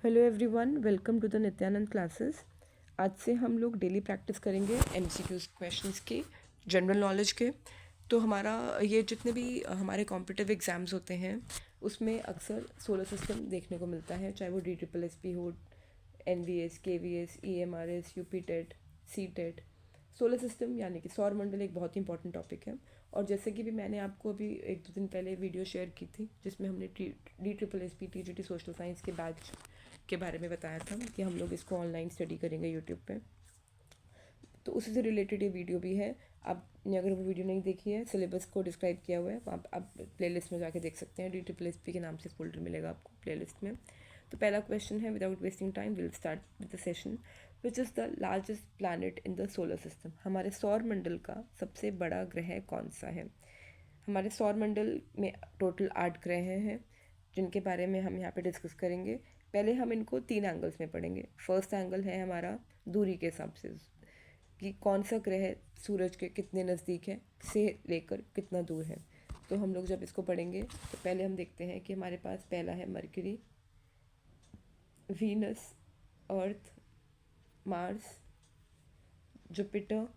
Hello everyone, welcome to the Nityanand classes. आज से हम लोग डेली प्रैक्टिस करेंगे एमसीक्यूज क्वेश्चंस की, जनरल नॉलेज के। तो हमारा ये जितने भी हमारे कॉम्पिटिटिव एग्ज़ाम्स होते हैं उसमें अक्सर सोलर सिस्टम देखने को मिलता है, चाहे वो DSSP हो, NVS, KVS, EMRS, UP TET, C TET. Solar system यानी कि सौर मंडल एक बहुत ही इंपॉर्टेंट टॉपिक है। और जैसे कि भी मैंने आपको अभी 1-2 दिन पहले वीडियो शेयर की थी जिसमें हमने DSSP TGT सोशल साइंस के बैच के बारे में बताया था कि हम लोग इसको ऑनलाइन स्टडी करेंगे यूट्यूब पे। तो उसी से रिलेटेड ये वीडियो भी है। आपने अगर वो वीडियो नहीं देखी है, सिलेबस को डिस्क्राइब किया हुआ है, वहाँ आप प्लेलिस्ट में जाके देख सकते हैं। DSSP के नाम से फोल्डर मिलेगा आपको प्लेलिस्ट में। तो पहला क्वेश्चन है, without wasting time will start with the session. Which is the largest planet in the solar system? हमारे सौर मंडल का सबसे बड़ा ग्रह कौन सा है? हमारे सौर मंडल में टोटल 8 ग्रह हैं जिनके बारे में हम यहाँ पे डिस्कस करेंगे। पहले हम इनको 3 एंगल्स में पढ़ेंगे। फर्स्ट एंगल है हमारा दूरी के हिसाब से, कि कौन सा ग्रह सूरज के कितने नज़दीक है से लेकर कितना दूर है। तो हम लोग जब इसको पढ़ेंगे तो पहले हम देखते हैं कि हमारे पास पहला है Mercury, Venus, Earth, Mars, Jupiter,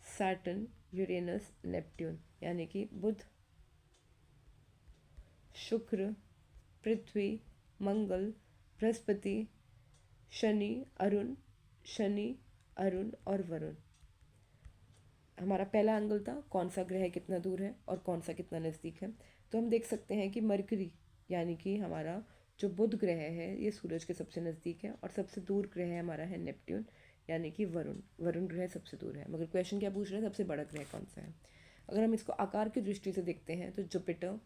Saturn, Uranus, Neptune, यानी कि बुध, शुक्र, पृथ्वी, मंगल, बृहस्पति, शनि, अरुण और वरुण। हमारा पहला एंगल था कौन सा ग्रह कितना दूर है और कौन सा कितना नज़दीक है। तो हम देख सकते हैं कि मरकरी यानी कि हमारा जो बुध ग्रह है ये सूरज के सबसे नज़दीक है, और सबसे दूर ग्रह हमारा है नेपट्यून यानी कि वरुण ग्रह सबसे दूर है। मगर क्वेश्चन क्या पूछ रहे हैं, सबसे बड़ा ग्रह कौन सा है? अगर हम इसको आकार की दृष्टि से देखते हैं तो जुपिटर,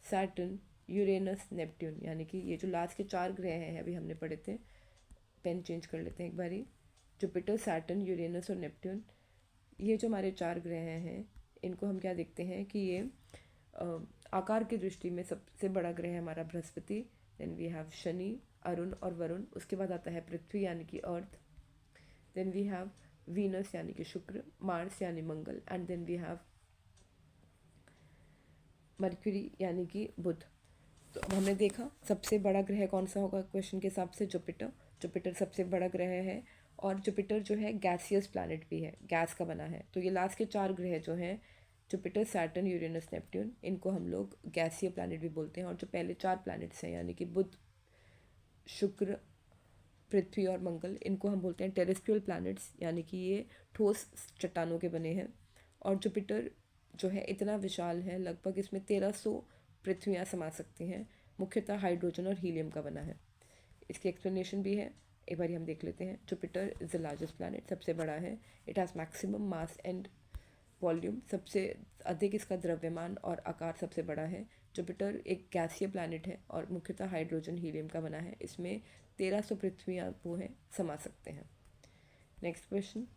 सैटर्न, यूरेनस, नेपट्यून, यानी कि ये जो लास्ट के 4 ग्रह हैं अभी हमने पढ़े थे। पेन चेंज कर लेते हैं एक बारी। जुपिटर, सैटर्न, यूरेनस और नेपट्यून, ये जो हमारे 4 ग्रह हैं इनको हम क्या देखते हैं कि ये आकार की दृष्टि में सबसे बड़ा ग्रह है हमारा बृहस्पति। देन वी हैव शनि, अरुण और वरुण। उसके बाद आता है पृथ्वी यानी कि earth. Then we have Venus यानी कि शुक्र, मार्स यानी मंगल, and then we have Mercury यानी कि बुध। तो अब हमने देखा सबसे बड़ा ग्रह कौन सा होगा क्वेश्चन के हिसाब से, जुपिटर सबसे बड़ा ग्रह है। और जुपिटर जो है गैसियस प्लैनेट भी है, गैस का बना है। तो ये लास्ट के 4 ग्रह जो हैं जुपिटर, सैटर्न, यूरेनस, नेपट्यून, इनको हम लोग गैसीय प्लैनेट भी बोलते हैं। और जो पहले 4 प्लैनेट्स हैं यानी कि बुध, शुक्र, पृथ्वी और मंगल, इनको हम बोलते हैं टेरेस्ट्रियल प्लैनेट्स, यानी कि ये ठोस चट्टानों के बने हैं। और जुपिटर जो है इतना विशाल है, लगभग इसमें 1300 पृथ्वियाँ समा सकती हैं। मुख्यतः हाइड्रोजन और हीलियम का बना है। इसकी एक्सप्लेनेशन भी है, एक बार हम देख लेते हैं। Jupiter is the largest planet, सबसे बड़ा है। It has maximum mass and volume, सबसे अधिक इसका द्रव्यमान और आकार सबसे बड़ा है। जुपिटर एक गैसीय प्लैनेट है और मुख्यतः हाइड्रोजन हीलियम का बना है। इसमें 1300 पृथ्वियाँ वो हैं समा सकते हैं। Next question,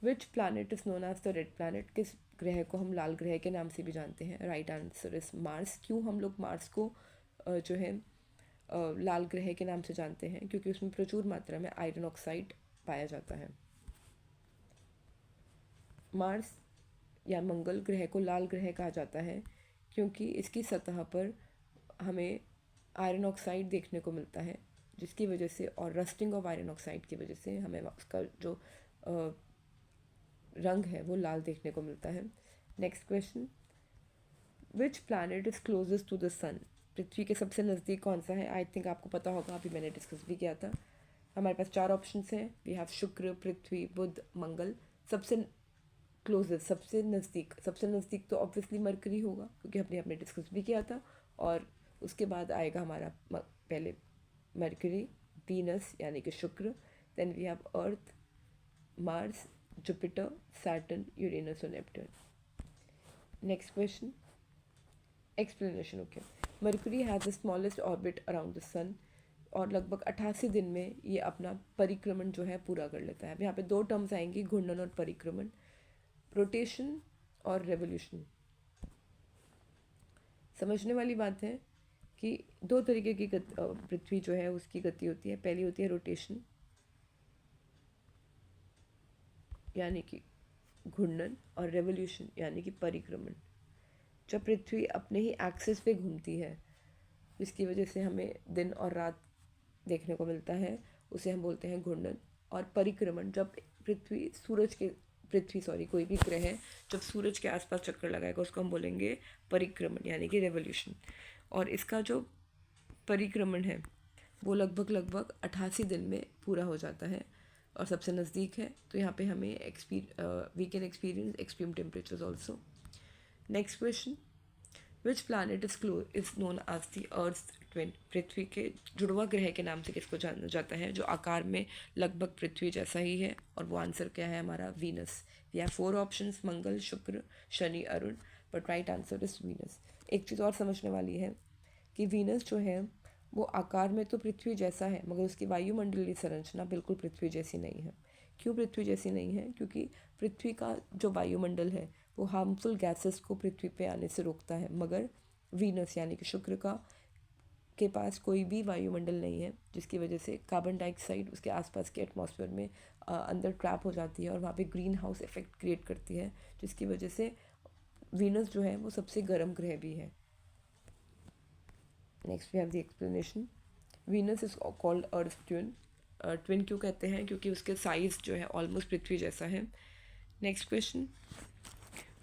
which planet is known as the red planet? किस ग्रह को हम लाल ग्रह के नाम से भी जानते हैं? Right answer is Mars. क्यों हम लोग मार्स को जो है लाल ग्रह के नाम से जानते हैं? क्योंकि उसमें प्रचुर मात्रा में आयरन ऑक्साइड पाया जाता है। मार्स या मंगल ग्रह को लाल ग्रह कहा जाता है क्योंकि इसकी सतह पर हमें आयरन ऑक्साइड देखने को मिलता है, जिसकी वजह से, और रस्टिंग ऑफ आयरन ऑक्साइड की वजह से हमें उसका जो रंग है वो लाल देखने को मिलता है। Next question, which planet is closest to the sun? पृथ्वी के सबसे नज़दीक कौन सा है? आई थिंक आपको पता होगा, अभी मैंने डिस्कस भी किया था। हमारे पास 4 ऑप्शंस हैं। वी हैव शुक्र, पृथ्वी, बुध, मंगल। सबसे क्लोजेस्ट, सबसे नज़दीक तो ऑब्वियसली मरकरी होगा क्योंकि हमने डिस्कस भी किया था। और उसके बाद आएगा हमारा पहले मरकरी, वीनस यानी कि शुक्र, then we have earth, Mars, Jupiter, Saturn, Uranus और Neptune. Next question, explanation. Okay, Mercury has the smallest orbit around the sun, और लगभग 88 दिन में ये अपना परिक्रमण जो है पूरा कर लेता है। अब यहाँ पे 2 टर्म्स आएंगी, घूर्णन और परिक्रमण, रोटेशन और रेवोल्यूशन। समझने वाली बात है कि 2 तरीके की पृथ्वी जो है उसकी गति होती है। पहली होती है रोटेशन यानी कि घूर्णन, और रेवोल्यूशन यानी कि परिक्रमण। जब पृथ्वी अपने ही एक्सिस पे घूमती है, इसकी वजह से हमें दिन और रात देखने को मिलता है उसे हम बोलते हैं घूर्णन। और परिक्रमण, जब कोई भी ग्रह जब सूरज के आसपास चक्कर लगाएगा उसको हम बोलेंगे परिक्रमण यानी कि रेवोल्यूशन। और इसका जो परिक्रमण है वो लगभग 88 दिन में पूरा हो जाता है और सबसे नज़दीक है। तो यहाँ पे हमें we can experience extreme temperatures also. Next question, which planet is known as the earth twin? पृथ्वी के जुड़वा ग्रह के नाम से किसको जाना जाता है जो आकार में लगभग पृथ्वी जैसा ही है? और वो आंसर क्या है हमारा? वीनस। वी हैव 4 ऑप्शंस, मंगल, शुक्र, Shani, Arun, but right answer is Venus. एक चीज़ और समझने वाली है कि वीनस जो है वो आकार में तो पृथ्वी जैसा है मगर उसकी वायुमंडलीय संरचना बिल्कुल पृथ्वी जैसी नहीं है। क्यों पृथ्वी जैसी नहीं है? क्योंकि पृथ्वी का जो वायुमंडल है वो हार्मफुल गैसेस को पृथ्वी पे आने से रोकता है, मगर वीनस यानी कि शुक्र के पास कोई भी वायुमंडल नहीं है, जिसकी वजह से कार्बन डाइऑक्साइड उसके आसपास के एटमॉस्फेयर में अंदर ट्रैप हो जाती है और वहाँ पे ग्रीन हाउस इफेक्ट क्रिएट करती है, जिसकी वजह से वीनस जो है वो सबसे गर्म ग्रह भी है। Next we have the explanation. Venus is called Earth twin. Twin क्यों कहते हैं? क्योंकि उसके साइज़ जो है ऑलमोस्ट पृथ्वी जैसा है। Next question,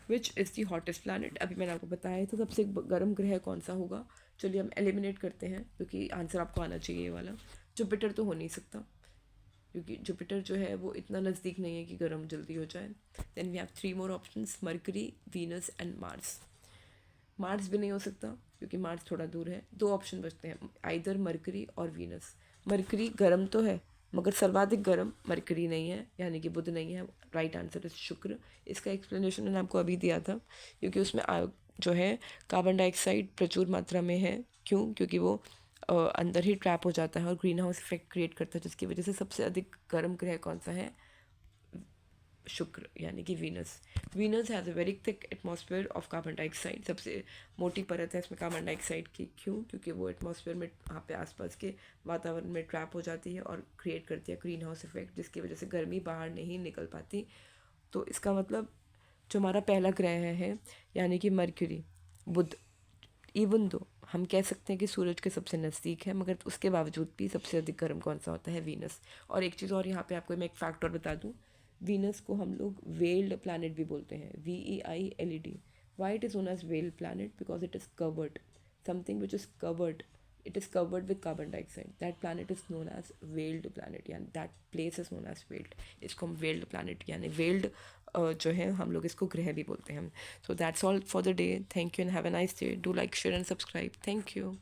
which is the hottest planet? अभी मैंने आपको बताया था सबसे गर्म ग्रह कौन सा होगा। चलिए हम एलिमिनेट करते हैं क्योंकि आंसर आपको आना चाहिए ये वाला। जुपिटर तो हो नहीं सकता क्योंकि जुपिटर जो है वो इतना नज़दीक नहीं है कि गर्म जल्दी हो जाए। Then we have 3 more options, Mercury, Venus and Mars. Mars भी नहीं हो सकता क्योंकि मार्स थोड़ा दूर है। 2 ऑप्शन बचते हैं, आइदर मरकरी और वीनस। मरकरी गर्म तो है मगर सर्वाधिक गर्म मरकरी नहीं है यानी कि बुध नहीं है। राइट आंसर इज शुक्र। इसका एक्सप्लेनेशन मैंने आपको अभी दिया था क्योंकि उसमें जो है कार्बन डाइऑक्साइड प्रचुर मात्रा में है। क्यों? क्योंकि वो अंदर ही ट्रैप हो जाता है और ग्रीन हाउस इफेक्ट क्रिएट करता है, जिसकी वजह से सबसे अधिक गर्म ग्रह कौन सा है? शुक्र यानी कि Venus. Venus has a very thick atmosphere of carbon dioxide. सबसे मोटी परत है इसमें कार्बन डाइऑक्साइड की। क्यों? क्योंकि वो एटमॉस्फेयर में वहाँ पे आसपास के वातावरण में ट्रैप हो जाती है और क्रिएट करती है ग्रीन हाउस इफेक्ट, जिसकी वजह से गर्मी बाहर नहीं निकल पाती। तो इसका मतलब जो हमारा पहला ग्रह है यानी कि मरकरी, बुध, इवन दो हम कह सकते हैं कि सूरज के सबसे नज़दीक है मगर उसके बावजूद भी सबसे अधिक गर्म कौन सा होता है? वीनस। और एक चीज़ और यहाँ पे आपको मैं एक फैक्ट और बता दूँ, वीनस को हम लोग वेल्ड प्लैनेट भी बोलते हैं, VEILED। Why it is known as veiled planet? Because it is covered, something which is covered, it is covered with carbon dioxide. That planet is known as veiled planet, यानी that place is known as veiled. इसको हम veiled planet यानी veiled जो है हम लोग इसको ग्रह भी बोलते हैं। So that's all for the day. Thank you and have a nice day. Do like, share and subscribe. Thank you.